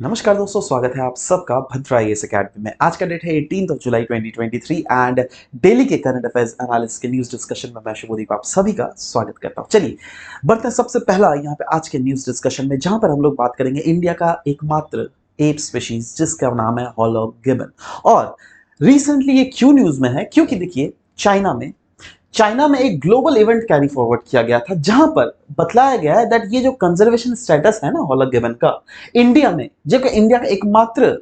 नमस्कार दोस्तों, स्वागत है आप सबका भद्रा आईएएस अकेडमी में। आज का डेट है 18 जुलाई 2023 एंड डेली के करंट अफेयर्स एनालिसिस के न्यूज डिस्कशन में मैं शुभदीप आप सभी का स्वागत करता हूं। चलिए बढ़ते हैं सबसे पहला यहाँ पे आज के न्यूज डिस्कशन में, जहां पर हम लोग बात करेंगे इंडिया का एकमात्र एप स्पीशीज जिसका नाम है हॉलॉग गिबन। और रिसेंटली ये क्यों न्यूज में है, क्योंकि देखिए चाइना में एक ग्लोबल इवेंट कैरी फॉरवर्ड किया गया था, जहां पर बतलाया गया है दैट ये जो कंजर्वेशन स्टेटस है ना हॉलॉग गिबन का इंडिया में, जो कि इंडिया का एकमात्र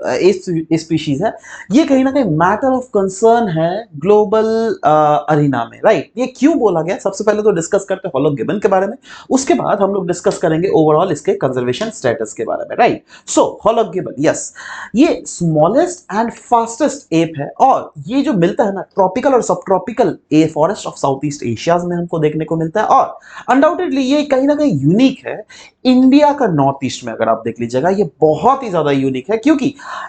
स्पीशीज है, ये कहीं ना कहीं मैटर ऑफ कंसर्न है ग्लोबल अरीना में। राइट, ये क्यों बोला गया, सबसे पहले तो डिस्कस करते हैं हॉलॉग गिबन के बारे में, उसके बाद हम लोग डिस्कस करेंगे ओवरऑल इसके कंजर्वेशन स्टेटस के बारे में। राइट, सो हॉलॉग गिबन, यस, ये स्मॉलेस्ट एंड फास्टेस्ट एप है, और ये जो मिलता है ना ट्रॉपिकल और सब tropical a forest of south east Asia में हमको देखने को मिलता है, और अनडाउटेडली ये कहीं ना कहीं यूनिक है इंडिया का नॉर्थ ईस्ट में। अगर आप देख लीजिएगा ये बहुत ही ज्यादा यूनिक है, क्योंकि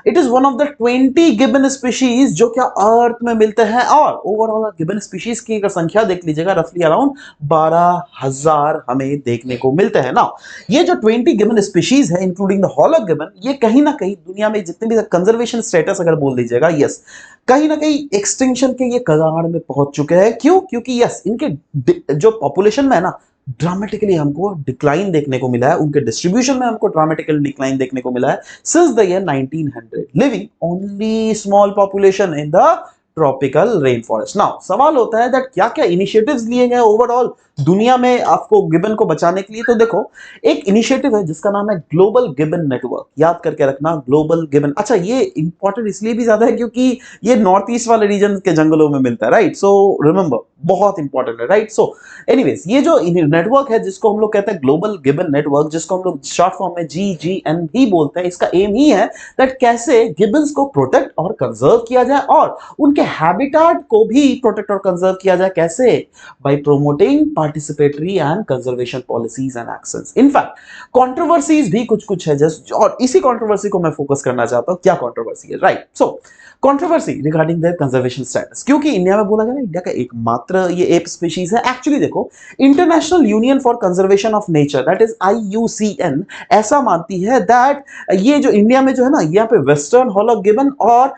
it is one of the 20 gibbon species जो क्या अर्थ में मिलते हैं, और ओवरऑल गिबन स्पीशीज की अगर संख्या देख लीजिएगा रफली अराउंड 12,000 हमें देखने को मिलते हैं ना। ये जो 20 गिबन स्पीशीज है इंक्लूडिंग द हॉलॉग गिबन, ये कहीं ना कहीं दुनिया में जितने भी कंजर्वेशन स्टेटस अगर बोल दीजिएगा, यस, कहीं ना कहीं एक्सटिंक्शन के ये कगार में पहुंच चुके हैं। क्यों? क्योंकि यस, इनके जो पॉपुलेशन में है ना ड्रामेटिकली हमको डिक्लाइन देखने को मिला है, उनके डिस्ट्रीब्यूशन में हमको ड्रामेटिकल डिक्लाइन देखने को मिला है since the year 1900, living only small population in the tropical rain forest. Now सवाल होता है दैट क्या क्या इनिशिएटिव्स लिए गए ओवरऑल दुनिया में आपको गिबन को बचाने के लिए। तो देखो, एक इनिशिएटिव है जिसका नाम है ग्लोबल गिबन नेटवर्क, याद करके रखना ग्लोबल गिबन। अच्छा, ये इंपॉर्टेंट इसलिए भी ज्यादा है क्योंकि ये नॉर्थ ईस्ट वाले रीजन के जंगलों में मिलता है। राइट, सो रिमेंबर, बहुत इंपॉर्टेंट है। राइट, सो एनीवेज ये जो नेटवर्क है जिसको हम लोग कहते हैं ग्लोबल गिबन नेटवर्क, जिसको हम लोग शॉर्ट फॉर्म में GGN भी बोलते हैं, इसका एम ही है दैट कैसे गिबन्स को प्रोटेक्ट और कंजर्व किया जाए, और उनके हैबिटेट को भी प्रोटेक्ट और कंजर्व किया जाए। कैसे? By promoting participatory and conservation policies and actions. In fact controversies भी कुछ कुछ है जस्ट, और इसी कंट्रोवर्सी को मैं फोकस करना चाहता हूं। क्या कंट्रोवर्सी है? Right, so controversy regarding their conservation status, क्योंकि इंडिया में बोला गया ना इंडिया का एकमात्र ये एप स्पीशीज है। एक्चुअली देखो, international union for conservation of nature that is IUCN ऐसा मानती है दैट ये जो इंडिया में जो है ना, यहाँ पे वेस्टर्न हॉलॉग गिबन और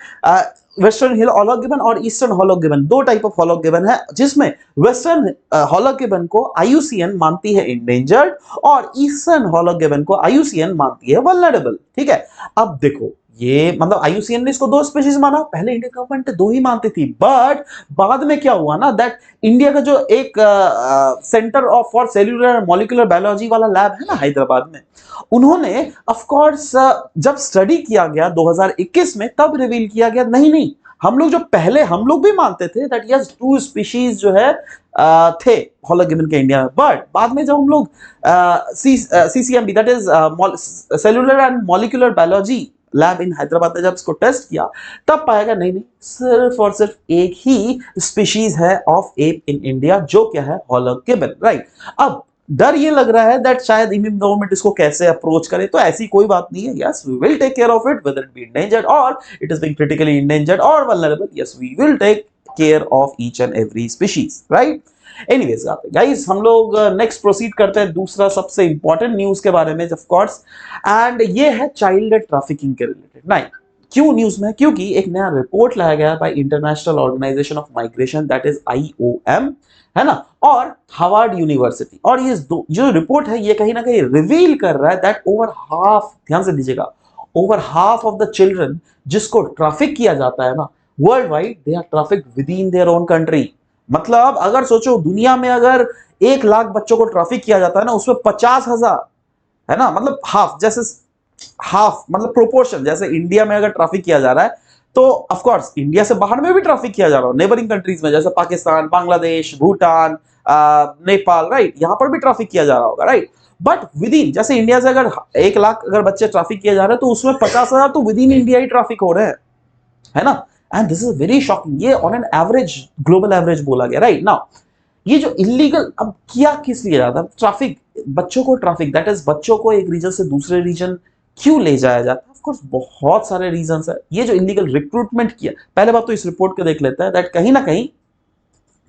वेस्टर्न हिल हॉलॉग गिबन और ईस्टर्न हॉलॉग गिबन, दो टाइप ऑफ हॉलॉग गिबन है, जिसमें वेस्टर्न हॉलॉग गिबन को IUCN मानती है इंडेंजर्ड, और ईस्टर्न हॉलॉग गिबन को IUCN मानती है वल्नरेबल। ठीक है, अब देखो ये मतलब IUCN ने इसको दो स्पीशीज माना, पहले इंडियन गवर्नमेंट दो ही मानती थी, बट बाद में क्या हुआ ना दैट इंडिया का जो एक centre of for cellular molecular biology वाला लैब है ना हैदराबाद में, उन्होंने ऑफ कोर्स जब स्टडी किया गया 2021 में, तब रिवील किया गया नहीं नहीं, हम लोग जो पहले हम लोग भी मानते थे दैट यस 2 स्पीशीज जो है थे हॉलॉग गिबन के इंडिया में, बट बाद में जब हम लोग CCMB that is cellular and molecular biology lab in Hyderabad में जब इसको टेस्ट किया, तब पाया गया नहीं नहीं, सिर्फ और सिर्फ एक ही स्पीशीज है ऑफ एप इन इंडिया, जो क्या है हॉलॉग गिबन। राइट, अब डर ये लग रहा है दैट शायद इंडियन गवर्नमेंट इसको कैसे अप्रोच करे, तो ऐसी कोई बात नहीं है। Yes, we will take care of it whether it be endangered और it is being critically endangered और vulnerable. Yes, we will take care of each and every species. Right, anyways guys, हम लोग नेक्स्ट प्रोसीड करते हैं दूसरा सबसे important news के बारे में, ऑफ कोर्स, एंड ये है चाइल्ड ट्रैफिकिंग के रिलेटेड। नहीं, क्यों न्यूज में? क्योंकि एक नया रिपोर्ट लाया गया by International Organization of Migration that is IOM, है ना, और हार्वर्ड यूनिवर्सिटी, और ये जो रिपोर्ट है ये कहीं ना कहीं रिवील कर रहा है दैट ओवर हाफ, ध्यान से दीजिएगा, over half of the children जिसको ट्रैफिक किया जाता है ना world wide, they are traffic within their own country. मतलब अगर सोचो दुनिया में अगर 1 लाख बच्चों को ट्रैफिक किया जाता है ना, उसमें 50,000, है ना, मतलब हाफ, जैसे हाफ मतलब प्रोपोर्शन, जैसे इंडिया में अगर ट्रैफिक किया जा रहा है तो ऑफ कोर्स इंडिया से बाहर में भी ट्रैफिक किया जा रहा है, नेबरिंग कंट्रीज में जैसे पाकिस्तान, बांग्लादेश, भूटान, नेपाल, राइट, यहां पर भी ट्रैफिक किया जा रहा होगा। राइट, बट विद इन, जैसे इंडिया से अगर 1 लाख अगर बच्चे ट्रैफिक किए जा रहे हैं, तो उसमें 50,000 तो विद इन इंडिया ही ट्रैफिक हो रहे हैं, है ना। And this is very shocking, ये on an average, global average बोला गया। राइट, नाउ ये जो इलीगल, अब किया किस लिए जाता है ट्रैफिक, बच्चों को ट्रैफिक, दैट इज बच्चों को एक रीजन से दूसरे रीजन क्यों ले जाया जाता है? ऑफ कोर्स बहुत सारे रीजंस है। ये जो इलीगल रिक्रूटमेंट किया, पहले बात तो इस रिपोर्ट को देख लेते हैं दैट कहीं ना कहीं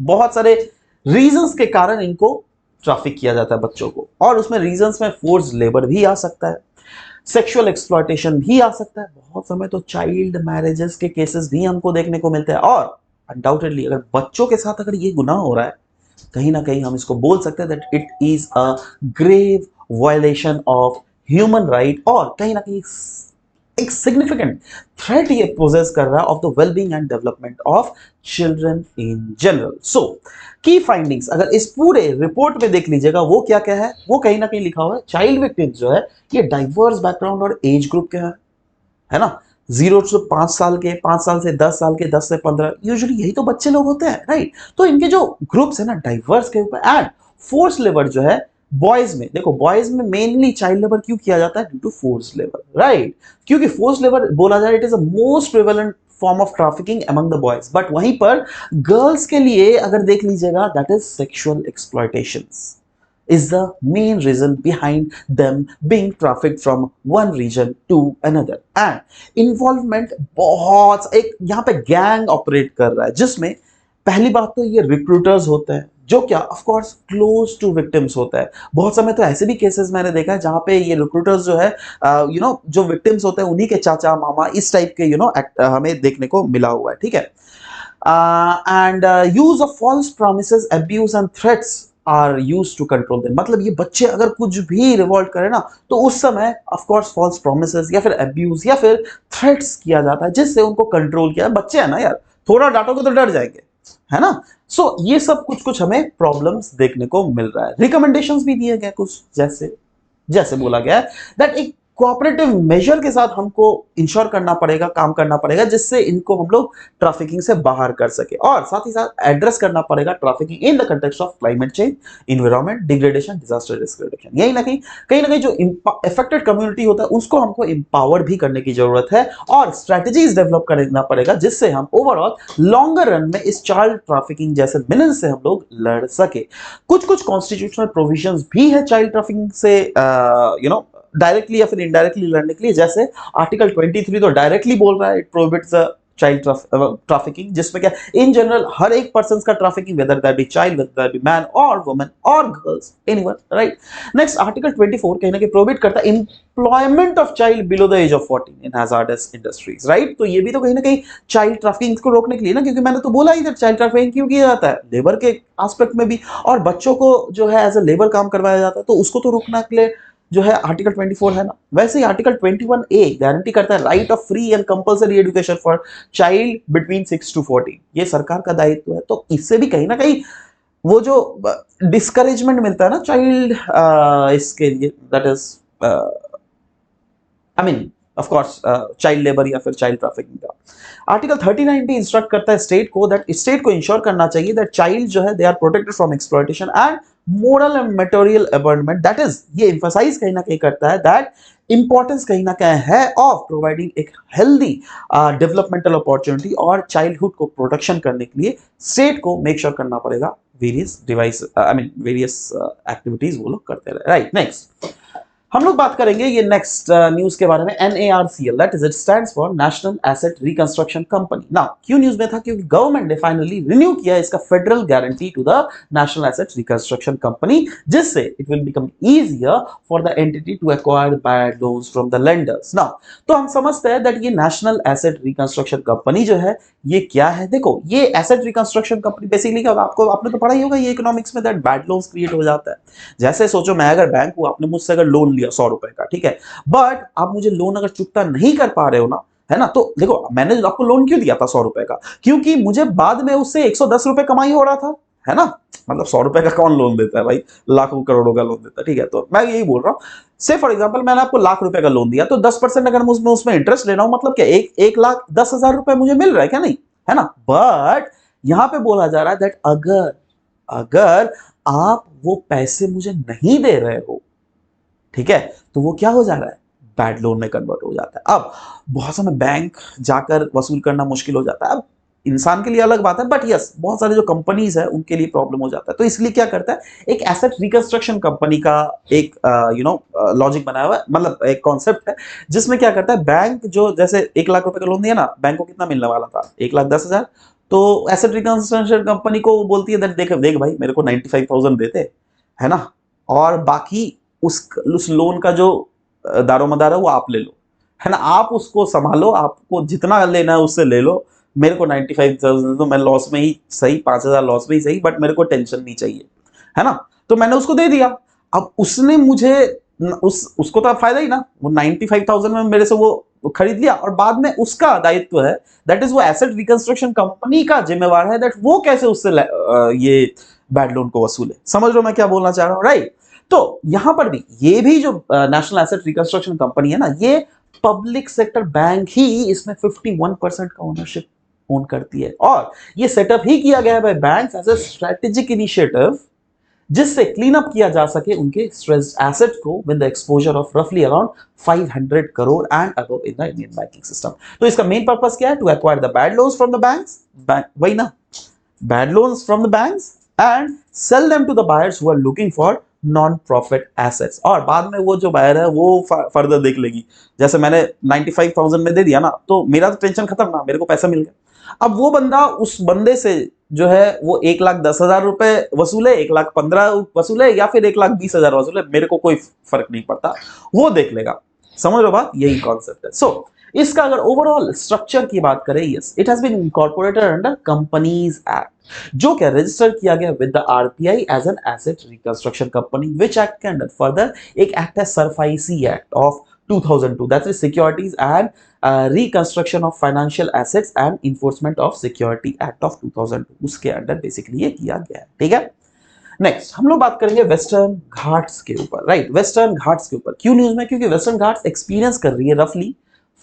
बहुत सारे रीजंस के कारण इनको ट्रैफिक किया जाता है बच्चों को, और उसमें रीजंस में फोर्स लेबर भी आ सकता है। सेक्सुअल एक्सप्लॉयटेशन भी आ सकता है, बहुत समय तो चाइल्ड मैरिजेस के केसेस भी हमको देखने को मिलते हैं। और अनडाउटेडली अगर बच्चों के साथ अगर ये गुनाह हो रहा है, कहीं ना कहीं हम इसको बोल सकते हैं that it is a grave violation of human right, और कहीं ना कहीं एक सिग्निफिकेंट थ्रेट ये पोजेस कर रहा है of the wellbeing and development of children in general. So key findings अगर इस पूरे रिपोर्ट में देख लीजिएगा, वो क्या क्या है, वो कहीं ना कहीं लिखा हुआ है चाइल्ड विक्टिम्स जो है ये डाइवर्स बैकग्राउंड और एज ग्रुप के है ना, 0 से 5 साल के, 5 साल से 10 साल के, 10 से 15, यूजुअली यही तो बच्चे लोग होते हैं, राइट। तो इनके जो ग्रुप्स है ना डाइवर्स के ऊपर, एंड फोर्स लेबर जो है बॉयज में, देखो बॉयज में मेनली चाइल्ड लेबर क्यों किया जाता है, due to force labour, right. क्योंकि फोर्स लेबर बोला जाए it is a most prevalent form of trafficking among the boys, but वहीं पर गर्ल्स के लिए अगर देख लीजिएगा that is sexual exploitations is the main reason behind them being trafficked from one region to another। and involvement बहुत एक यहाँ पे गैंग ऑपरेट कर रहा है, जिसमें पहली बात तो ये रिक्रूटर्स होते हैं जो क्या of course close to victims होता है। बहुत समय तो ऐसे भी केसेस मैंने देखा है जहां पे ये रिक्रूटर्स जो है जो विक्टिम्स होते हैं उन्हीं के चाचा मामा इस टाइप के हमें देखने को मिला हुआ है, ठीक है। And use of false promises, abuse and threats are use to control them. मतलब ये बच्चे अगर कुछ भी रिवॉल्ट करें ना तो उस समय ऑफ कोर्स फॉल्स प्रॉमिसेस या फिर अब्यूज या फिर थ्रेट्स किया जाता है जिससे उनको कंट्रोल किया। बच्चे है ना यार, थोड़ा डांटोगे तो डर जाएंगे, है ना। सो ये सब कुछ कुछ हमें प्रॉब्लम्स देखने को मिल रहा है। रिकमेंडेशंस भी दिए गए कुछ, जैसे जैसे बोला गया है दैट एक कोऑपरेटिव मेजर के साथ हमको इंश्योर करना पड़ेगा, काम करना पड़ेगा, जिससे इनको हम लोग ट्रैफिकिंग से बाहर कर सके। और साथ ही साथ एड्रेस करना पड़ेगा trafficking in the context of climate change, environment degradation, disaster risk reduction. यही ना कहीं ना कहीं जो अफेक्टेड कम्युनिटी होता है उसको हमको एम्पावर भी करने की जरूरत है और स्ट्रेटेजीज डेवलप करना पड़ेगा, जिससे हम ओवरऑल लॉन्गर रन में इस चाइल्ड ट्रैफिकिंग जैसे मिलन से हम लोग लड़ सके। कुछ कुछ कॉन्स्टिट्यूशनल प्रोविजंस भी है चाइल्ड ट्रैफिकिंग से डायरेक्टली या फिर इनडायरेक्टली लड़ने के लिए। जैसे आर्टिकल 23 तो डायरेक्टली बोल रहा है इट प्रोहिबिट्स चाइल्ड ट्रैफिकिंग, जिसमें क्या इन जनरल हर एक पर्सन का trafficking, whether that be child, whether that be man और वुमन और girls, anyone, right. Next article 24 कहीं ना कहीं प्रोहिबिट करता है employment of child below the age of 14 in hazardous industries, right. तो ये भी तो कहीं ना कहीं चाइल्ड ट्रैफिकिंग को रोकने के लिए ना, क्योंकि मैंने तो बोला ही चाइल्ड ट्रैफिकिंग क्यों किया जाता है, लेबर के एस्पेक्ट में भी, और बच्चों को जो है एज ए लेबर काम करवाया जाता है, तो उसको तो रोकने के लिए जो है आर्टिकल 24 है ना। वैसे ही आर्टिकल 21A गारंटी करता है right of free and compulsory education for child between 6 to 14। ये सरकार का दायित्व है, तो इससे भी कहीं ना कहीं वो जो डिस्करेजमेंट मिलता है ना चाइल्ड इसके लिए, that is I mean of course child labour या फिर चाइल्ड ट्रैफिकिंग का। आर्टिकल 39 भी इंस्ट्रक्ट करता है स्टेट को दैट स्टेट को इंश्योर करना चाहिए दैट चाइल्ड जो है they are protected from exploitation and moral and material abandonment. That is ये एम्फसाइज कहीं ना कहीं करता है दैट इंपॉर्टेंस कहीं ना कहीं है ऑफ प्रोवाइडिंग एक हेल्दी डेवलपमेंटल अपॉर्चुनिटी, और चाइल्डहुड को प्रोटेक्शन करने के लिए स्टेट को मेक श्योर करना पड़ेगा वेरियस डिवाइस वेरियस एक्टिविटीज वो लोग करते रहे, राइट। नेक्स्ट हम लोग बात करेंगे ये नेक्स्ट न्यूज के बारे में, NARCL, that is it stands for national asset reconstruction company. Now क्यों न्यूज में था, क्योंकि गवर्नमेंट ने फाइनली रिन्यू किया इसका federal guarantee to the national asset reconstruction company, जिससे it will become easier for the entity to acquire bad loans from the lenders. Now तो हम समझते हैं दैट ये नेशनल एसेट रिकंस्ट्रक्शन कंपनी जो है ये क्या है। देखो ये एसेट रिकंस्ट्रक्शन कंपनी बेसिकली क्या, आपको आपने तो पढ़ा ही होगा ये इकोनॉमिक्स में, दैट बैड लोन्स क्रिएट हो जाता है। जैसे सोचो मैं अगर बैंक हूं, आपने मुझसे अगर लोन लिया 100 रुपए का, ठीक है, बट आप मुझे लोन अगर चुकता नहीं कर पा रहे हो ना, है ना, तो देखो मैंने आपको लोन क्यों दिया था 100 रुपए का, क्योंकि मुझे बाद में उससे 110 रुपए कमाई हो रहा था, है ना। मतलब 100 रुपए का कौन लोन देता है भाई, लाखों करोड़ों का लोन देता है, ठीक है। तो मैं यही बोल रहा हूं, से फॉर एग्जांपल मैंने आपको लाख रुपए का लोन दिया, तो 10% अगर मुझमें उसमें इंटरेस्ट लेना हो, मतलब क्या 1,10,000 रुपए मुझे मिल रहा है क्या, नहीं, है ना। बट यहां पे बोला जा रहा है दैट अगर अगर आप वो पैसे मुझे नहीं दे रहे हो, ठीक है, तो वो क्या हो जा रहा है, बैड लोन में कन्वर्ट हो जाता है। अब बहुत समय बैंक जाकर वसूल करना मुश्किल हो जाता है। अब इंसान के लिए अलग बात है, बट यस बहुत सारे जो कंपनीज है उनके लिए प्रॉब्लम हो जाता है। तो इसलिए क्या करता है, एक एसेट रिकंस्ट्रक्शन कंपनी का एक लॉजिक बनाया हुआ है, मतलब एक कॉन्सेप्ट है, जिसमें क्या करता है बैंक जो जैसे 1,00,000 रुपए का लोन दिया ना, बैंक को कितना मिलने वाला था, 1,10,000। तो एसेट रिकंस्ट्रक्शन कंपनी को बोलती है देख देख भाई मेरे को 95,000 देते, है ना, और बाकी उस लोन का जो दारोमदार है वो आप ले लो, है ना, आप उसको संभालो, आपको जितना लेना है उससे ले लो, मेरे को 95,000 तो मैं लॉस में ही सही, 5,000 लॉस में ही सही, बट मेरे को टेंशन नहीं चाहिए, है ना। तो मैंने उसको दे दिया। अब उसने मुझे उसको तो अब फायदा ही ना, वो 95,000 में मेरे से वो खरीद लिया, और बाद में उसका दायित्व है, दैट इज वो एसेट रिकंस्ट्रक्शन कंपनी का जिम्मेवार है, दैट वो कैसे उससे ये बैड लोन को वसूले। समझ रहे हो मैं क्या बोलना चाह रहा हूं, राइट। तो यहां पर भी ये भी जो नेशनल एसेट रिकंस्ट्रक्शन कंपनी है ना, ये पब्लिक सेक्टर बैंक ही इसमें 51% का ओनरशिप ओन करती है, और ये सेटअप ही किया गया है by banks as a strategic initiative, जिससे क्लीन अप किया जा सके उनके स्ट्रेस्ड एसेट को विद द एक्सपोजर ऑफ रफली around 500 crore and above in the Indian banking system. तो इसका मेन पर्पस क्या है? To acquire the bad loans from the banks, वही ना, bad loans from the banks and sell them to the buyers who are looking for non profit assets, और बाद में वो जो बायर है वो फर्दर देख लेगी। जैसे मैंने 95,000 में दे दिया ना, तो मेरा तो टेंशन खत्म ना, मेरे को पैसा मिल गया। अब वो बंदा उस बंदे से जो है वो 1,10,000 रुपए वसूले, 1,15,000 वसूले, या फिर 1,20,000 वसूले, मेरे को कोई फर्क नहीं पड़ता, वो देख लेगा। समझ रहे हो बात, यही कॉन्सेप्ट है। सो इसका अगर ओवरऑल स्ट्रक्चर की बात करें, yes, it has been incorporated under companies act, जो क्या रजिस्टर किया गया with the RBI as an asset reconstruction company, which act के अंडर फर्दर एक एक्ट है SARFAESI act of 2002, that is securities and reconstruction of financial assets and enforcement of security act of 2002, उसके under basically ये किया गया है, ठीक है। नेक्स्ट हम लोग बात करेंगे वेस्टर्न घाट्स के ऊपर, राइट। वेस्टर्न घाट्स के ऊपर क्यों न्यूज में? क्योंकि वेस्टर्न घाट्स एक्सपीरियंस कर रही है रफली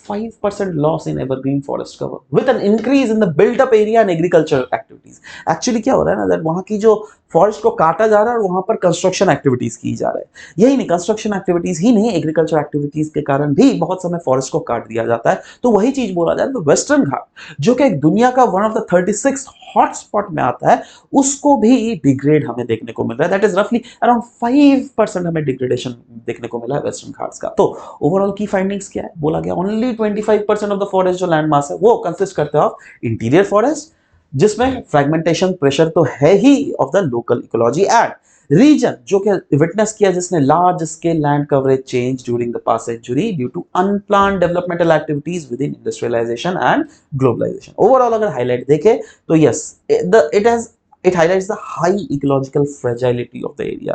5% loss in evergreen forest cover with an increase in the built up area and agricultural activities. Actually क्या हो रहा है ना, वहां की जो फॉरेस्ट को काटा जा रहा है और वहां पर कंस्ट्रक्शन एक्टिविटीज की जा रहा है। यही नहीं, कंस्ट्रक्शन एक्टिविटीज ही नहीं, एग्रीकल्चर एक्टिविटीज के कारण भी बहुत समय फॉरेस्ट को काट दिया जाता है। तो वही चीज बोला जाए तो वेस्टर्न घाट, जो कि एक दुनिया का वन ऑफ द 36 हॉटस्पॉट में आता है, उसको भी डिग्रेड हमें देखने को मिल रहा है। दैट इज रफली अराउंड 5% हमें डिग्रेडेशन देखने को मिला है वेस्टर्न घाट्स का। तो ओवरऑल की फाइंडिंग्स क्या है? बोला गया ओनली 25% ऑफ द फॉरेस्ट जो लैंड मास है वो कंसिस्ट करते हैं ऑफ इंटीरियर फॉरेस्ट, जिसमें फ्रेगमेंटेशन प्रेशर तो है ही of the local ecology and region, जो कि विटनेस किया जिसने large scale land coverage change during the past century due to unplanned developmental activities within industrialization and globalization. Overall अगर highlight देखें तो yes, it highlights the high ecological fragility of the area.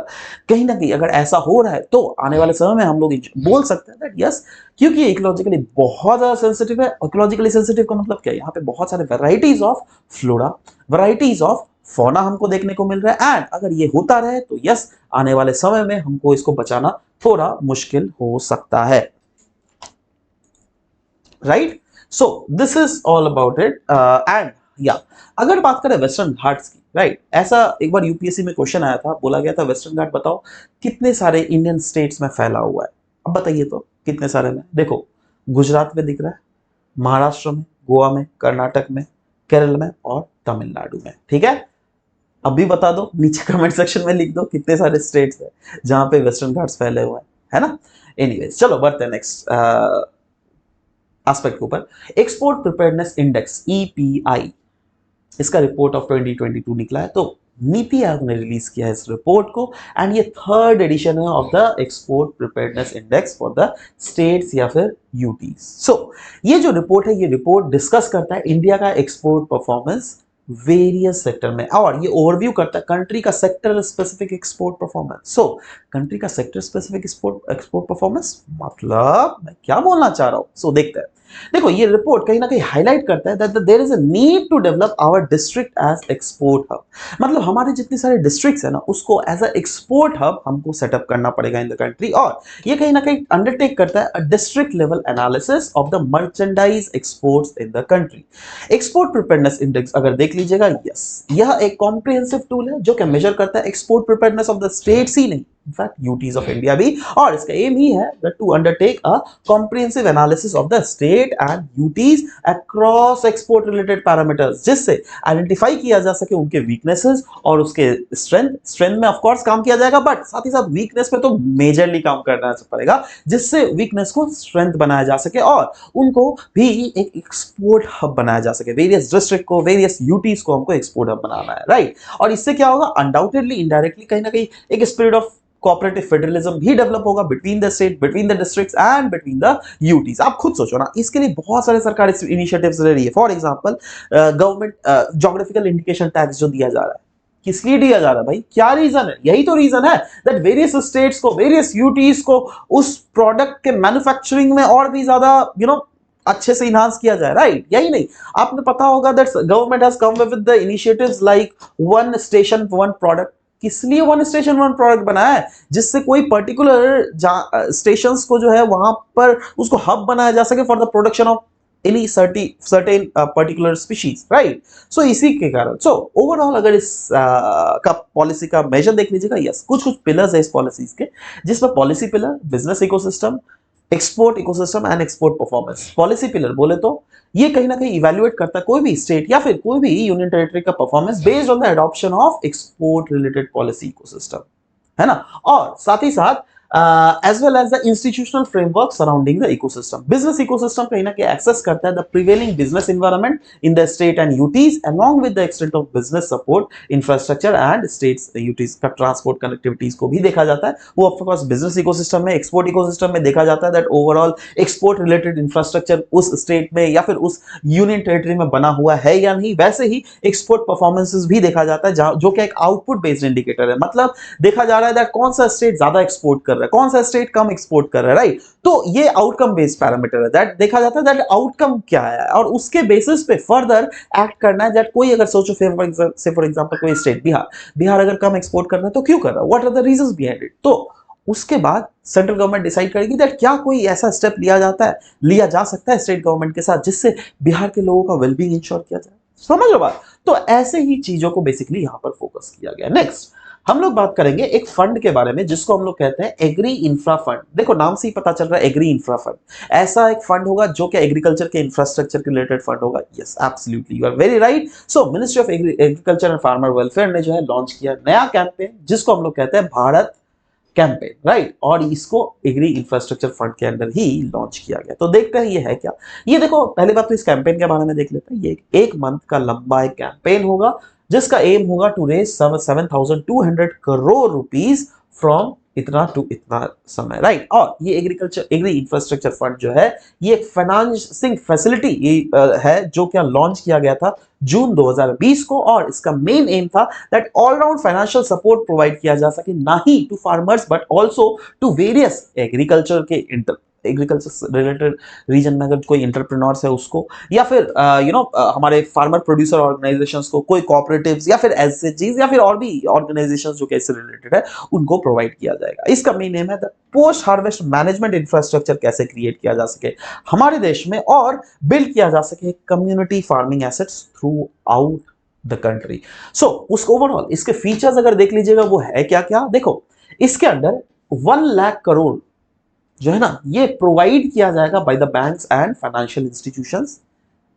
कहीं ना कहीं अगर ऐसा हो रहा है तो आने वाले समय में हम लोग बोल सकते हैं दैट यस, क्योंकि ये इकोलॉजिकली बहुत ज्यादा सेंसिटिव है। इकोलॉजिकली सेंसिटिव का मतलब क्या है? यहाँ पे बहुत सारे varieties of flora, varieties of fauna हमको देखने को मिल रहा है, एंड अगर ये होता रहे तो यस, आने वाले समय में हमको इसको बचाना थोड़ा मुश्किल हो सकता है, right. So this is all about it and या अगर बात करें वेस्टर्न घाट्स की, राइट, ऐसा एक बार यूपीएससी में क्वेश्चन आया था, बोला गया था वेस्टर्न घाट बताओ कितने सारे इंडियन स्टेट्स में फैला हुआ है। अब बताइए तो कितने सारे में? देखो, गुजरात में दिख रहा है, महाराष्ट्र में, गोवा में, कर्नाटक में, केरल में और तमिलनाडु में, ठीक है। अभी बता दो, नीचे कमेंट सेक्शन में लिख दो कितने सारे स्टेट्स है जहां पे वेस्टर्न घाट्स फैले हुए हैं, है ना। एनीवेज चलो बढ़ते हैं नेक्स्ट एस्पेक्ट के ऊपर। एक्सपोर्ट प्रिपेयर्डनेस इंडेक्स ईपीआई, इसका रिपोर्ट ऑफ 2022 निकला है। तो नीति आयोग ने रिलीज किया है इस रिपोर्ट को, एंड ये थर्ड एडिशन है of the export preparedness index for the states या फिर यूटीज। सो ये जो रिपोर्ट है, ये रिपोर्ट डिस्कस करता है इंडिया का एक्सपोर्ट परफॉर्मेंस वेरियस सेक्टर में, और ये ओवरव्यू करता है कंट्री का सेक्टर स्पेसिफिक एक्सपोर्ट परफॉर्मेंस। सो कंट्री का सेक्टर स्पेसिफिक एक्सपोर्ट परफॉर्मेंस मतलब मैं क्या बोलना चाह रहा हूं, सो देखते हैं। देखो, ये रिपोर्ट कहीं ना कहीं हाईलाइट करता है that there is a need to develop our district as export hub. मतलब हमारे जितने सारे डिस्ट्रिक्ट्स है ना, उसको एज अ एक्सपोर्ट हब हमको सेटअप करना पड़ेगा इन द कंट्री, और ये कहीं ना कहीं अंडरटेक करता है a district level analysis of the merchandise exports in the country. Export preparedness index अगर देख लीजिएगा, यस, यह एक कॉम्प्रिहेंसिव टूल है जो कि मेजर करता है export preparedness of the states ही नहीं, इनफैक्ट यूटीज ऑफ इंडिया भी, और इसका एम ही है to undertake a comprehensive analysis of the state and UTs across export related parameters, जिससे आइडेंटिफाई किया जा सके उनके वीकनेसेस और उसके स्ट्रेंथ में ऑफ कोर्स काम किया जाएगा, बट साथ ही साथ वीकनेस पे तो मेजरली काम करना पड़ेगा, जिससे वीकनेस को स्ट्रेंथ बनाया जा सके और उनको भी एक एक्सपोर्ट हब बनाया जा सके। वेरियस डिस्ट्रिक्ट को, वेरियस यूटीज को हमको एक्सपोर्ट हब बनाना है, राइट। और इससे क्या होगा? अनडाउटेडली इनडायरेक्टली कहीं ना कहीं एक स्पिरिट ऑफ कोऑपरेटिव फेडरलिज्म भी डेवलप होगा between the state, between the districts and between the UTs. आप खुद सोचो ना, इसके लिए बहुत सारे सरकारी इनिशिएटिव्स ले रही है। For example government geographical indication tax जो दिया जा रहा है, किस लिए दिया जा रहा है भाई? क्या रीजन है? यही तो रीजन है दैट वेरियस स्टेट्स को, वेरियस यूटीज को उस प्रोडक्ट के मैन्युफैक्चरिंग में और भी ज्यादा अच्छे से इनहांस किया जाए, राइट? यही नहीं, आपने पता होगा that government has come with the initiatives like one station one product. किस लिए वन स्टेशन वन प्रोडक्ट बनाया है? जिससे कोई पर्टिकुलर स्टेशंस को जो है वहां पर उसको हब बनाया जा सके for the production of any certain particular species, right? So इसी के कारण ओवरऑल अगर इस का पॉलिसी का मेजर देख लीजिएगा, यस, कुछ कुछ पिलर्स है इस पॉलिसीज के, जिसमें policy pillar, business ecosystem, export ecosystem and export performance. Policy pillar बोले तो ये कहीं ना कहीं इवैल्यूएट करता है कोई भी स्टेट या फिर कोई भी यूनियन टेरिटरी का performance based on the adoption of export related policy ecosystem, है ना? और साथ ही साथ as well as the institutional framework surrounding the ecosystem. Business ecosystem कहीं ना कहीं access करता है the prevailing business environment in the state and UTs along with the extent of business support infrastructure and states UTs का transport connectivities को भी देखा जाता है। वो of course business ecosystem में, export ecosystem में देखा जाता है that overall export related infrastructure उस state में या फिर उस union territory में बना हुआ है या नहीं। वैसे ही export performances भी देखा जाता है जो कि एक output based indicator है, मतलब देखा जा रहा है that कौन सा state ज्यादा export कर रहा है, कौन सा स्टेट कम एक्सपोर्ट कर रहा है, राइट? तो ये आउटकम बेस्ड पैरामीटर है, दैट देखा जाता है दैट आउटकम क्या है और उसके बेसिस पे फर्दर एक्ट करना है। दैट कोई अगर सोचो फॉर एग्जांपल कोई स्टेट बिहार अगर कम एक्सपोर्ट कर रहा है तो क्यों कर रहा है, what are the reasons behind it? तो उसके बाद सेंट्रल गवर्नमेंट डिसाइड करेगी दैट क्या कोई ऐसा स्टेप लिया जा सकता है स्टेट गवर्नमेंट के साथ जिससे बिहार के लोगों का वेलबींग इंश्योर किया जाए। समझ लो बात? तो ऐसे ही चीजों को बेसिकली यहां पर फोकस किया गया। नेक्स्ट हम लोग बात करेंगे एक फंड के बारे में जिसको हम लोग कहते हैं एग्री इंफ्रा फंड। देखो नाम से ही पता चल रहा है एग्री इंफ्रा फंड, ऐसा एक फंड होगा जो कि एग्रीकल्चर के इंफ्रास्ट्रक्चर के रिलेटेड फंड होगा। Yes, absolutely, you are very right. So ministry of agriculture and farmer welfare ने जो है लॉन्च किया नया कैंपेन जिसको हम लोग कहते हैं भारत कैंपेन, राइट? और इसको एग्री इंफ्रास्ट्रक्चर फंड के अंदर ही लॉन्च किया गया। तो देखते हैं ये है क्या। ये देखो पहले बात तो इस कैंपेन के बारे में देख लेते हैं। ये एक मंथ का लंबा एक कैंपेन होगा जिसका एम होगा to raise 7,200 crore rupees from इतना टू इतना समय, राइट? और ये एग्री इंफ्रास्ट्रक्चर फंड जो है ये एक फाइनेंसिंग फैसिलिटी है जो क्या लॉन्च किया गया था जून 2020 को, और इसका मेन एम था that all round financial support provide किया जा सके, ना ही to farmers but also to various agriculture से रिलेटेड रीजन में अगर कोई एंटरप्रेन्योर्स है उसको, या फिर हमारे फार्मर प्रोड्यूसर ऑर्गेनाइजेशंस को, कोई कोऑपरेटिव्स या फिर एसएचजीज या फिर और भी ऑर्गेनाइजेशंस जो कैसे रिलेटेड है उनको प्रोवाइड किया जाएगा। इसका मेन नेम है the post harvest management infrastructure कैसे क्रिएट किया जा सके हमारे देश में और बिल्ड किया जा सके community farming assets throughout the country. So उसको ओवरऑल इसके फीचर्स अगर देख लीजिएगा वो है क्या क्या। देखो इसके अंदर 1 लाख करोड़ जो है ना ये प्रोवाइड किया जाएगा by the banks and financial institutions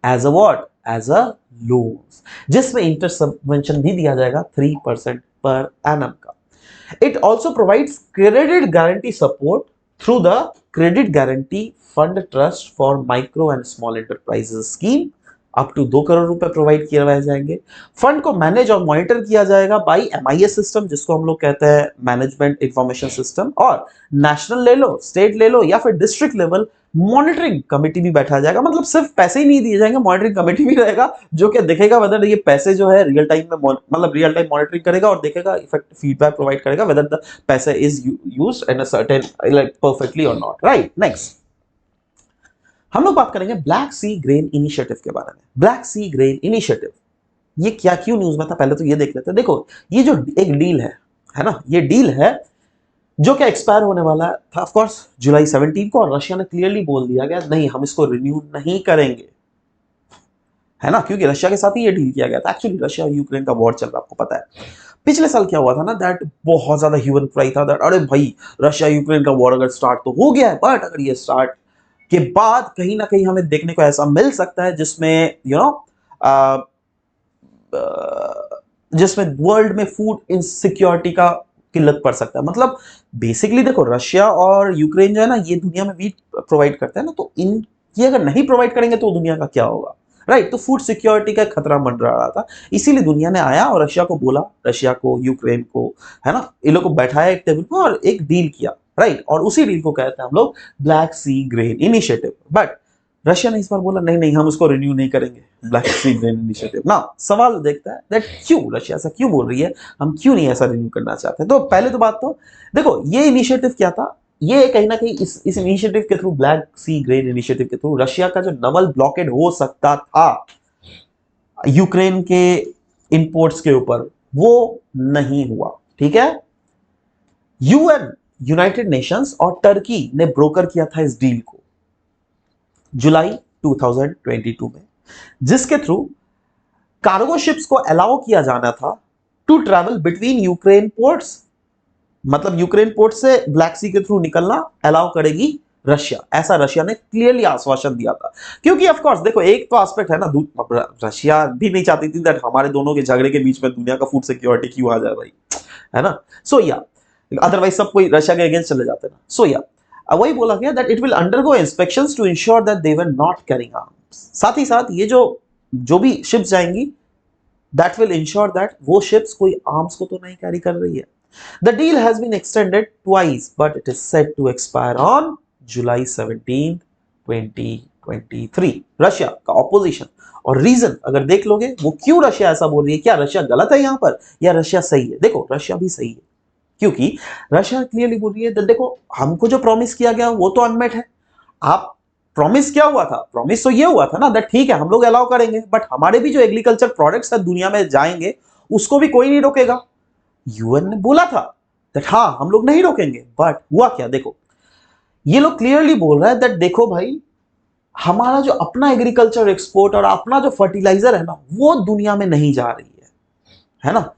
as a what, as a loans, जिसमें इंटरेस्ट सबवेंशन भी दिया जाएगा 3% पर एनम का। It also provides credit guarantee support through the credit guarantee fund trust for micro and small enterprises scheme, up to 2 crore रुपए provide किए जाएंगे। Fund को manage और मॉनिटर किया जाएगा बाय एमआईएस सिस्टम जिसको हम लोग कहते हैं मैनेजमेंट इंफॉर्मेशन सिस्टम, और नेशनल ले लो, स्टेट ले लो या फिर डिस्ट्रिक्ट लेवल मॉनिटरिंग कमेटी भी बैठा जाएगा। मतलब सिर्फ पैसे ही नहीं दिए जाएंगे, मॉनिटरिंग कमेटी भी रहेगा जो कि देखेगा वेदर ये पैसे जो है रियल टाइम में मतलब रियल टाइम मॉनिटरिंग करेगा और देखेगा इफेक्ट फीडबैक प्रोवाइड करेगा वेदर द पैसे is used in a certain like perfectly और नॉट, राइट? नेक्स्ट हम लोग बात करेंगे ब्लैक सी ग्रेन इनिशिएटिव के बारे में। ब्लैक सी ग्रेन इनिशिएटिव ये क्या क्यों न्यूज में था पहले तो ये देख लेते हैं। देखो ये जो एक डील है ना, ये डील है जो कि एक्सपायर होने वाला था ऑफ कोर्स जुलाई 17 को, और रशिया ने क्लियरली बोल दिया गया नहीं हम इसको रिन्यू नहीं करेंगे, है ना, क्योंकि रशिया के साथ ही ये डील किया गया था। एक्चुअली रशिया और यूक्रेन का वॉर चल रहा है, आपको पता है। पिछले साल क्या हुआ था ना दैट बहुत ज्यादा ह्यूमन क्राई था दैट अरे भाई रशिया यूक्रेन का वॉर अगर स्टार्ट तो हो गया है, बट अगर ये स्टार्ट के बाद कहीं ना कहीं हमें देखने को ऐसा मिल सकता है जिसमें जिसमें वर्ल्ड में फूड इनसिक्योरिटी का किल्लत पड़ सकता है। मतलब बेसिकली देखो रशिया और यूक्रेन जो है ना ये दुनिया में वीट प्रोवाइड करता है ना, तो इन ये अगर नहीं प्रोवाइड करेंगे तो दुनिया का क्या होगा, राइट। तो फूड सिक्योरिटी का खतरा मंडरा रहा था, इसीलिए दुनिया ने आया और रशिया को बोला, रशिया को, यूक्रेन को, है ना, इन लोग को बैठाया एक टेबल पर और एक डील किया, राइट। और उसी डील को कहते हैं हम लोग Black Sea grain initiative. But Russia ने इस बार बोला नहीं नहीं, हम उसको रिन्यू नहीं करेंगे, ब्लैक सी ग्रेन इनिशिएटिव ना। सवाल देखता है दैट क्यों रशिया ऐसा क्यों बोल रही है, हम क्यों नहीं ऐसा रिन्यू करना चाहते। तो पहले तो बात तो देखो, ये इनिशिएटिव क्या था, ये कहीं ना कहीं इस इनिशिएटिव के through, black Sea grain initiative के थ्रू रशिया का जो नवल ब्लॉकेड हो सकता था यूक्रेन के इंपोर्ट्स के ऊपर, वो नहीं हुआ, ठीक है। यूएन, यूनाइटेड नेशंस और टर्की ने ब्रोकर किया था इस डील को जुलाई 2022 में, जिसके थ्रू कार्गो शिप्स को अलाउ किया जाना था to travel between Ukraine ports, मतलब यूक्रेन पोर्ट से ब्लैक सी के थ्रू निकलना अलाउ करेगी रशिया, ऐसा रशिया ने क्लियरली आश्वासन दिया था। क्योंकि ऑफ कोर्स देखो, एक तो एस्पेक्ट है ना, रशिया भी नहीं चाहती थी दैट हमारे दोनों के झगड़े के बीच में दुनिया का फूड सिक्योरिटी क्यों आ जाए भाई, है ना। सो या अदरवाइज सब कोई रशिया के अगेंस्ट चले जाते ना। सो या वही बोला गया that it will undergo inspections to ensure that they were not carrying arms. साथ ही साथ ये जो भी शिप्स जाएंगी, दैट विल इंश्योर दैट वो शिप्स कोई आर्म्स को तो नहीं कैरी कर रही है। The deal has been extended twice, but it is set to expire on July 17, 2023. Russia का ऑपोजिशन और रीजन अगर देख लोगे, वो क्यों रशिया ऐसा बोल रही है, क्या रशिया गलत है यहां पर या रशिया सही है। देखो रशिया भी सही है, क्योंकि रशिया क्लियरली बोल रही है देखो, हमको जो प्रॉमिस किया गया वो तो अनमेट है। आप प्रॉमिस क्या हुआ था, प्रॉमिस तो ये हुआ था ना दैट ठीक है हम लोग अलाउ करेंगे, बट हमारे भी जो एग्रीकल्चर प्रोडक्ट्स है दुनिया में जाएंगे, उसको भी कोई नहीं रोकेगा। यूएन ने बोला था दैट हाँ हम लोग नहीं रोकेंगे, बट हुआ क्या देखो, ये लोग क्लियरली बोल रहा है दैट देखो भाई, हमारा जो अपना एग्रीकल्चर एक्सपोर्ट और अपना जो फर्टिलाइजर है ना, वो दुनिया में नहीं जा रही है ना।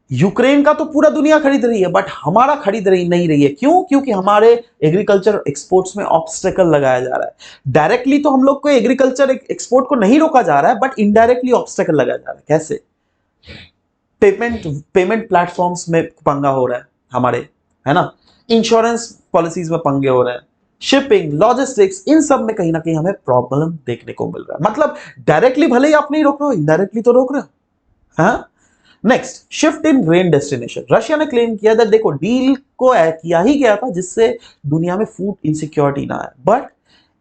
यूक्रेन का तो पूरा दुनिया खरीद रही है, बट हमारा खरीद रही नहीं रही है। क्यों? क्योंकि हमारे एग्रीकल्चर एक्सपोर्ट्स में ऑब्स्टेकल लगाया जा रहा है। डायरेक्टली तो हम लोग को एग्रीकल्चर एक्सपोर्ट को नहीं रोका जा रहा है, बट इनडायरेक्टली ऑब्स्टेकल लगाया जा रहा है। कैसे? पेमेंट प्लेटफॉर्म्स में पंगा हो रहा है हमारे, है ना, इंश्योरेंस पॉलिसीज में पंगे हो रहे हैं, शिपिंग, लॉजिस्टिक्स, इन सब में कहीं ना कहीं हमें प्रॉब्लम देखने को मिल रहा है। मतलब डायरेक्टली भले ही आप नहीं रोक रहे हो, इनडायरेक्टली तो रोक रहे हो। हाँ, next, shift in grain destination. Russia ने क्लेम किया था देखो, डील को किया ही गया था जिससे दुनिया में फूड इनसिक्योरिटी ना आए, बट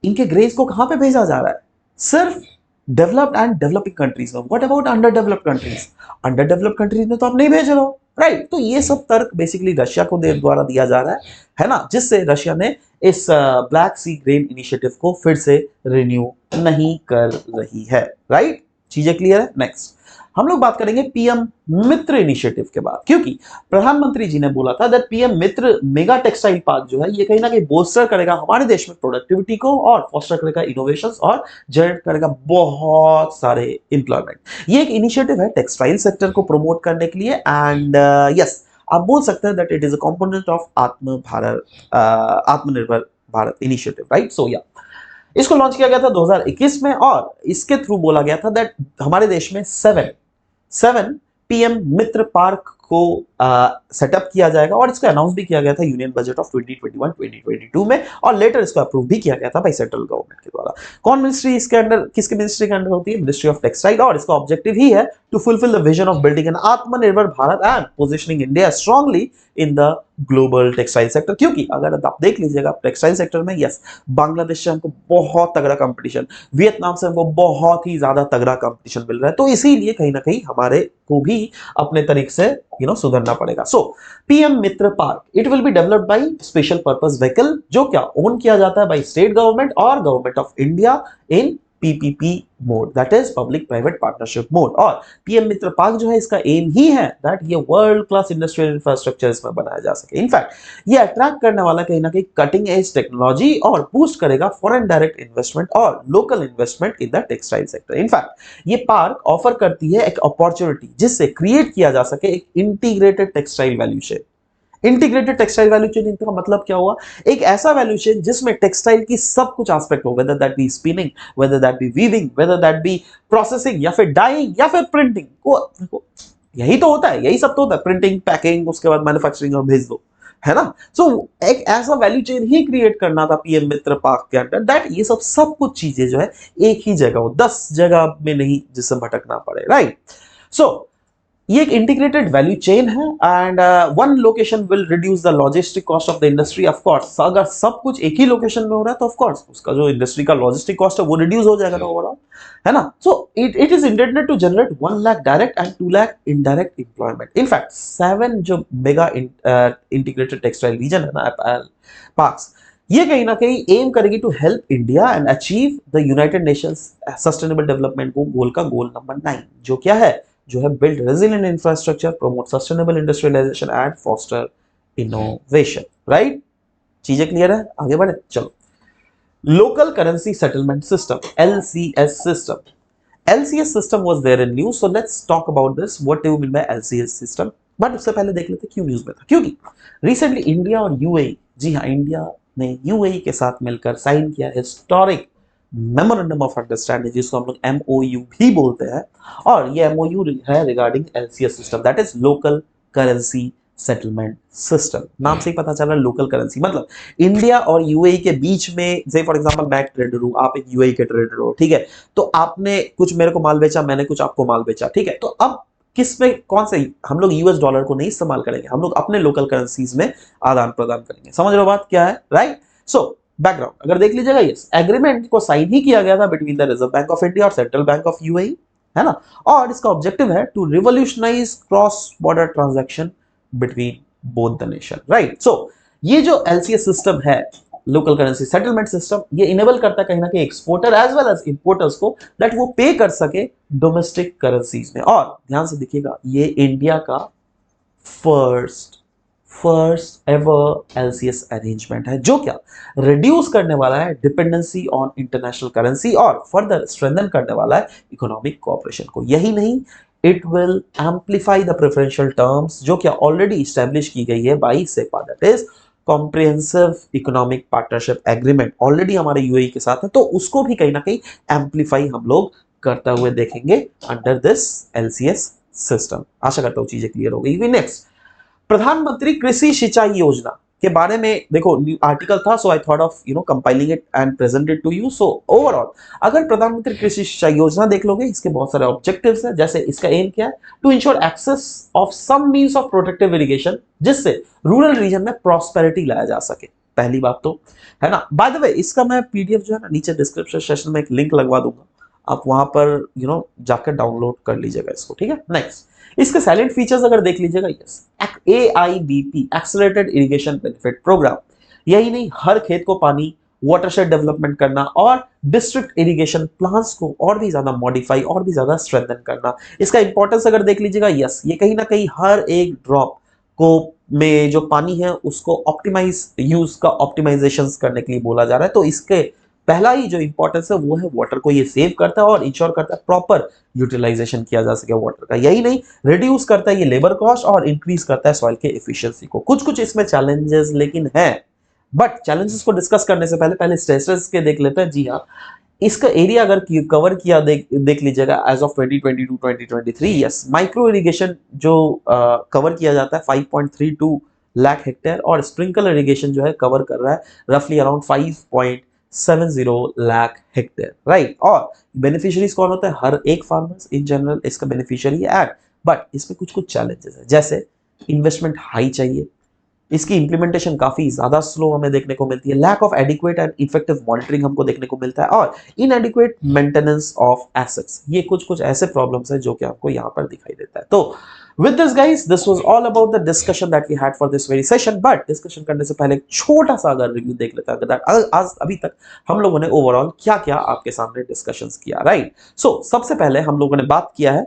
इनके ग्रेन्स को कहां पे भेजा जा रहा है? सिर्फ डेवलप्ड एंड डेवलपिंग कंट्रीज में। What about under developed countries? Under developed countries में तो आप नहीं भेज रहे हो, राइट। तो ये सब तर्क बेसिकली रशिया को द्वारा दिया जा रहा है ना, जिससे रशिया ने इस ब्लैक सी ग्रेन इनिशिएटिव को फिर से रिन्यू नहीं कर रही है, राइट। चीजें क्लियर है। नेक्स्ट हम लोग बात करेंगे पीएम मित्र इनिशिएटिव के बाद, क्योंकि प्रधानमंत्री जी ने बोला था that PM Mitra mega textile park जो है, ये कहीं ना कहीं बोस्टर करेगा हमारे देश में प्रोडक्टिविटी को और फोस्टर करेगा इनोवेशंस और जनरेट करेगा बहुत सारे एम्प्लॉयमेंट। ये एक इनिशिएटिव है टेक्सटाइल सेक्टर को प्रमोट करने के लिए, एंड यस आप बोल सकते हैं that it is a component of आत्मनिर्भर भारत इनिशिएटिव, राइट। सो या इसको लॉन्च किया गया था 2021 में, और इसके थ्रू बोला गया था दैट हमारे देश में 7 पीएम मित्र पार्क को सेटअप किया जाएगा, और इसको अनाउंस भी किया गया था यूनियन बजट ऑफ 2021-2022 में, और लेटर इसको अप्रूव भी किया गया था भाई सेंट्रल गवर्नमेंट के द्वारा। कौन मिनिस्ट्री इसके अंडर, किसके मिनिस्ट्री के अंडर होती है? मिनिस्ट्री ऑफ टेक्सटाइल, और इसका ऑब्जेक्टिव ही है to fulfil the vision of building an Atmanirbhar Bharat and positioning India strongly in the global textile sector. क्योंकि अगर आप देख लीजिएगा टेक्सटाइल सेक्टर में, यस बांग्लादेश से हमको बहुत तगड़ा कंपटीशन, वियतनाम से हमको बहुत ही ज्यादा तगड़ा कंपटीशन मिल रहा है, तो इसीलिए कहीं ना कहीं हमारे को भी अपने तरीके से सुधरना पड़ेगा। So PM Mitra park, it will be developed by special purpose vehicle, जो क्या ओन किया जाता है बाय स्टेट गवर्नमेंट और government of India in PPP mode, that is public private partnership mode. और पीएम मित्र पार्क जो है, इसका एम ही है दैट ये वर्ल्ड क्लास इंडस्ट्रियल इंफ्रास्ट्रक्चर इसमें बनाया जा सके। इनफैक्ट ये अट्रैक्ट करने वाला कहीं ना कहीं कटिंग एज टेक्नोलॉजी और बूस्ट करेगा फॉरेन डायरेक्ट इन्वेस्टमेंट और local investment in the textile sector. In fact ये पार्क ऑफर करती है एक अपॉर्चुनिटी जिससे क्रिएट किया जा सके एक integrated textile value chain. Integrated textile value chain का मतलब क्या हुआ? एक ऐसा वैल्यू चेन जिसमें टेक्सटाइल की सब कुछ एस्पेक्ट हो, whether that be spinning, whether that be weaving, whether that be processing, या फिर डाइंग, या फिर प्रिंटिंग को, यही तो होता है, यही सब तो होता है, प्रिंटिंग, पैकिंग, उसके बाद मैन्युफैक्चरिंग और भेज दो, है ना। सो एक ऐसा वैल्यू चेन ही क्रिएट करना था पीएम मित्र पार्क के अंडर, दैट ये सब कुछ चीजें जो है एक ही जगह हो, 10 जगह में नहीं जिससे भटकना पड़े, राइट। सो ये एक इंटीग्रेटेड वैल्यू चेन है and one location will reduce the logistic cost of the industry. Of course अगर सब कुछ एक ही लोकेशन में हो रहा है तो ऑफ कोर्स उसका जो इंडस्ट्री का लॉजिस्टिक कॉस्ट है वो रिड्यूस हो जाएगा ना ओवरऑल, है ना। So it is intended to generate 1 lakh direct and 2 lakh indirect employment. In fact 7 जो मेगा इंटीग्रेटेड टेक्सटाइल रीजन है ना पार्क्स, ये कहीं ना कहीं एम करेगी to help India and achieve the United Nations sustainable development goal का गोल नंबर 9, जो क्या है, जो है build resilient infrastructure, promote sustainable industrialization and foster innovation, right. चीजें क्लियर है, आगे बढ़े चलो। Local currency settlement system, LCS system. LCS system was there in news, so let's talk about this, what do you mean by LCS system. But उससे पहले देख लेते क्यों न्यूज में था, क्योंकि रिसेंटली इंडिया और यूएई, जी हाँ, इंडिया ने यूएई के साथ मिलकर साइन किया हिस्टोरिक मेमोरेंडम ऑफ अंडरस्टैंडिंग, जिसको हम लोग MOU भी बोलते हैं, और ये MOU है regarding LCS system, that is local currency settlement system. नाम से ही पता चल रहा है लोकल करेंसी मतलब इंडिया और यूएई के बीच में, जैसे फॉर एग्जांपल मैं ट्रेडर हूं, आप एक यूएई के ट्रेडर हो, ठीक है, तो आपने कुछ मेरे को माल बेचा, मैंने कुछ आपको माल बेचा, ठीक है, तो अब किस में कौन से, हम लोग यूएस डॉलर को नहीं इस्तेमाल करेंगे, हम लोग अपने लोकल करेंसीज में आदान प्रदान करेंगे। समझ रहे हो बात क्या है, राइट। सो बैकग्राउंड अगर देख लीजिएगा, यस एग्रीमेंट को साइन ही किया गया था between the Reserve Bank of India और सेंट्रल बैंक ऑफ यूएई, है ना, और इसका ऑब्जेक्टिव है to revolutionise cross border transaction between both the nation, right. So ये जो एलसीएस सिस्टम है, लोकल करेंसी सेटलमेंट सिस्टम, ये इनेबल करता है कहीं ना कहीं exporter as well as importers को दैट वो पे कर सके डोमेस्टिक करेंसीज में। और ध्यान से देखिएगा, ये इंडिया का फर्स्ट एवर एलसीएस अरेंजमेंट है, जो क्या रिड्यूस करने वाला है डिपेंडेंसी ऑन इंटरनेशनल करेंसी और फर्दर स्ट्रेंथन करने वाला है इकोनॉमिक कोऑपरेशन को। यही नहीं, it will amplify the preferential terms जो क्या ऑलरेडी स्टैब्लिश की गई है by CEPA, that is comprehensive economic partnership agreement, already हमारे यूएई के साथ है, तो उसको भी कहीं ना कहीं एम्पलीफाई हम लोग करते हुए देखेंगे अंडर दिस एलसीएस सिस्टम। आशा करता हूं चीजें क्लियर हो गई। नेक्स्ट, प्रधानमंत्री कृषि सिंचाई योजना के बारे में देखो, आर्टिकल था, so I thought of compiling it and present it to you. So overall अगर प्रधानमंत्री कृषि सिंचाई योजना देख लोगे, इसके बहुत सारे ऑब्जेक्टिव्स हैं, जैसे इसका एम क्या है, to ensure access of some means of protective irrigation, जिससे रूरल रीजन में प्रॉस्पेरिटी लाया जा सके। पहली बात तो है ना, बाय द वे इसका मैं पीडीएफ जो है ना नीचे डिस्क्रिप्शन सेशन में एक लिंक लगवा दूंगा, आप वहां पर जाकर डाउनलोड कर लीजिएगा इसको, ठीक है। नेक्स्ट, इसके साइलेंट फीचर्स अगर देख लीजिएगा, yes AIBP accelerated irrigation benefit programme, यही नहीं, हर खेत को पानी, वाटरशेड डेवलपमेंट करना और डिस्ट्रिक्ट इरिगेशन प्लान्स को और भी ज्यादा मॉडिफाई और भी ज्यादा स्ट्रेंथन करना। इसका इंपॉर्टेंस अगर देख लीजिएगा, यस ये कहीं ना कहीं हर एक ड्रॉप को में जो पानी है उसको ऑप्टिमाइज यूज का ऑप्टिमाइजेशन करने के लिए बोला जा रहा है। तो इसके पहला ही जो इंपॉर्टेंस है वो है वाटर को ये सेव करता है और इंश्योर करता है प्रॉपर यूटिलाइजेशन किया जा सके वाटर का। यही नहीं, रिड्यूस करता है ये लेबर कॉस्ट और इंक्रीज करता है सॉइल के एफिशिएंसी को। कुछ कुछ इसमें चैलेंजेस लेकिन है, बट चैलेंजेस को डिस्कस करने से पहले स्ट्रेसेस के देख लेते हैं। जी हाँ, इसका एरिया अगर कवर किया देख लीजिएगा as of 2022-2023, yes micro irrigation जो कवर किया जाता है 5.32 लाख हेक्टेयर और स्प्रिंकलर इरिगेशन जो है कवर कर रहा है रफली अराउंड 5.70 लाख हेक्टेयर, राइट। और बेनिफिशियरीज कौन होता है, हर एक फार्मर्स इन जनरल इसका बेनिफिशियरी है। बट इसमें कुछ कुछ चैलेंजेस है, जैसे इन्वेस्टमेंट हाई चाहिए, इसकी इंप्लीमेंटेशन काफी ज्यादा स्लो हमें देखने को मिलती है, lack of adequate and effective monitoring हमको देखने को मिलता है, और इनएडिक्वेट मेंटेनेंस ऑफ एसेट्स। ये कुछ कुछ ऐसे प्रॉब्लम्स हैं जो कि आपको यहाँ पर दिखाई देता है। तो with this guys, this was all about the discussion that we had for this very session, but discussion करने से पहले एक छोटा सा अगर रिव्यू देख लेता है आज अभी तक हम लोगों ने ओवरऑल क्या क्या आपके सामने डिस्कशंस किया, राइट। सो सबसे पहले हम लोगों ने बात किया है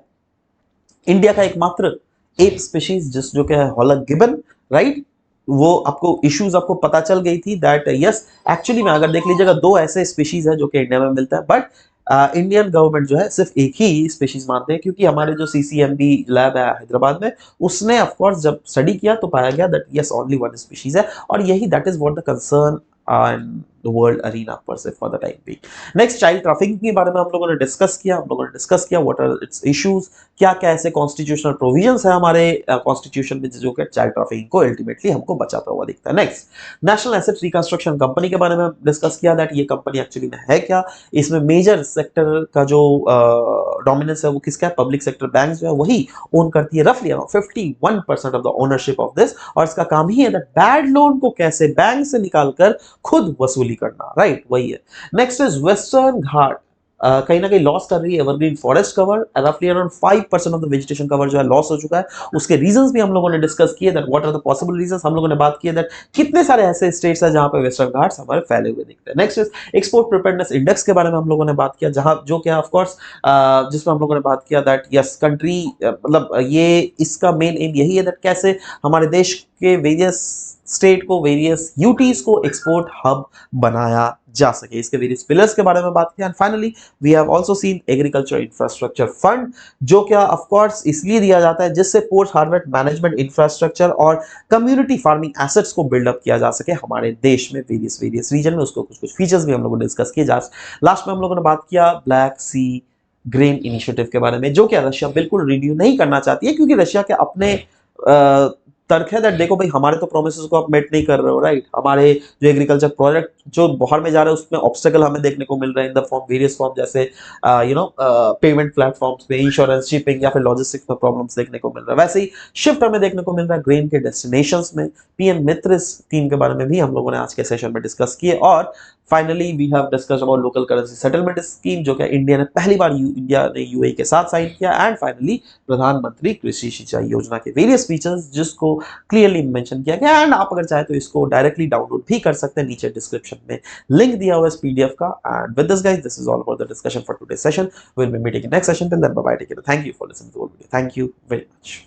इंडिया का एकमात्र एप स्पीशीज जिस जो कि है हॉलक गिबन, राइट। वो आपको इश्यूज आपको पता चल गई थी दैट यस एक्चुअली में अगर देख लीजिएगा दो ऐसे स्पीशीज है जो कि इंडिया में मिलता है, बट इंडियन गवर्नमेंट जो है सिर्फ एक ही स्पीशीज मानते हैं, क्योंकि हमारे जो CCMB लैब है हैदराबाद में, उसने ऑफ कोर्स जब स्टडी किया तो पाया गया that yes only one species है, और यही that is what the concern world arena पर से for the time being. Next, child trafficking के बारे में हम लोगों ने डिस्कस किया। हम लोगों ने डिस्कस किया व्हाट आर इट्स इश्यूज, क्या क्या ऐसे कॉन्स्टिट्यूशनल प्रोविजंस है हमारे कॉन्स्टिट्यूशन में जो कि चाइल्ड ट्रैफिकिंग को अल्टीमेटली हमको बचाता हुआ दिखता है। Next, national asset reconstruction company के बारे में डिस्कस किया, दैट ये कंपनी एक्चुअली में है क्या, इसमें मेजर सेक्टर का जो डोमिनेंस है वो किसका है, पब्लिक सेक्टर बैंक जो है वही ओन करती है रफली around 51% of the ownership of this, और इसका काम ही है दैट बैड लोन को कैसे बैंक से निकालकर खुद वसूली करना, राइट, वही है। नेक्स्ट इज वेस्टर्न घाट, कहीं ना कहीं लॉस कर रही है एवरग्रीन फॉरेस्ट कवर, रफली around 5% of the vegetation cover जो है लॉस हो चुका है। उसके रीजंस भी हम लोगों ने डिस्कस किए, that what are the possible reasons, हम लोगों ने बात की दैट कितने सारे ऐसे स्टेट्स हैं जहां पे वेस्टर्न घाट्स हमारे फैले हुए दिखते हैं। Next is export preparedness index के बारे में हम लोगों ने बात किया, जहां जो कि ऑफ कोर्स जिसमें हम लोगों ने बात किया दैट यस कंट्री मतलब ये इसका मेन एम यही है दैट कैसे हमारे देश के वेरियस स्टेट को, वेरियस यूटीज को एक्सपोर्ट हब बनाया जा सके। इसके वेरियस पिलर्स के बारे में बात किया। And finally we have also seen agriculture infrastructure fund, जो क्या ऑफ कोर्स इसलिए दिया जाता है जिससे पोस्ट हार्वेस्ट मैनेजमेंट इंफ्रास्ट्रक्चर और कम्युनिटी फार्मिंग एसेट्स को बिल्डअप किया जा सके हमारे देश में वेरियस रीजन में। उसको कुछ कुछ फीचर्स भी हम लोगों ने डिस्कस किए। लास्ट में हम लोगों ने बात किया ब्लैक सी ग्रेन इनिशिएटिव के बारे में, जो क्या रशिया बिल्कुल रिन्यू नहीं करना चाहती है, क्योंकि रशिया के अपने तर्क है दैट देखो भाई हमारे तो प्रोमिसेस को आप मेट नहीं कर रहे हो, राइट, हमारे जो एग्रीकल्चर प्रोजेक्ट जो बाहर में जा रहे हैं उसमें ऑब्स्टेकल हमें देखने को मिल रहे हैं in the form various form, जैसे पेमेंट प्लेटफॉर्म्स पे, इंश्योरेंस, शिपिंग या फिर लॉजिस्टिक्स में प्रॉब्लम्स देखने को मिल रहा है। वैसे ही शिफ्ट हमें देखने को मिल रहा है ग्रेन के डेस्टिनेशंस में। पीएम मित्र स्कीम के बारे में भी हम लोगों ने आज के सेशन में डिस्कस किए। और finally we have discussed about local currency settlement scheme, जो कि इंडिया ने पहली बार इंडिया ने यूएई के साथ साइन किया। एंड फाइनली प्रधानमंत्री कृषि सिंचाई योजना के वेरियस फीचर्स जिसको क्लियरली मेंशन किया गया। एंड आप अगर चाहे तो इसको डायरेक्टली डाउनलोड भी कर सकते हैं, नीचे डिस्क्रिप्शन में लिंक दिया हुआ है पीडीएफ का। And with this guys, this is all about the discussion for today session. Will be meeting in next session. Till then bye bye, take care, thank you for listening to the video, thank you very much.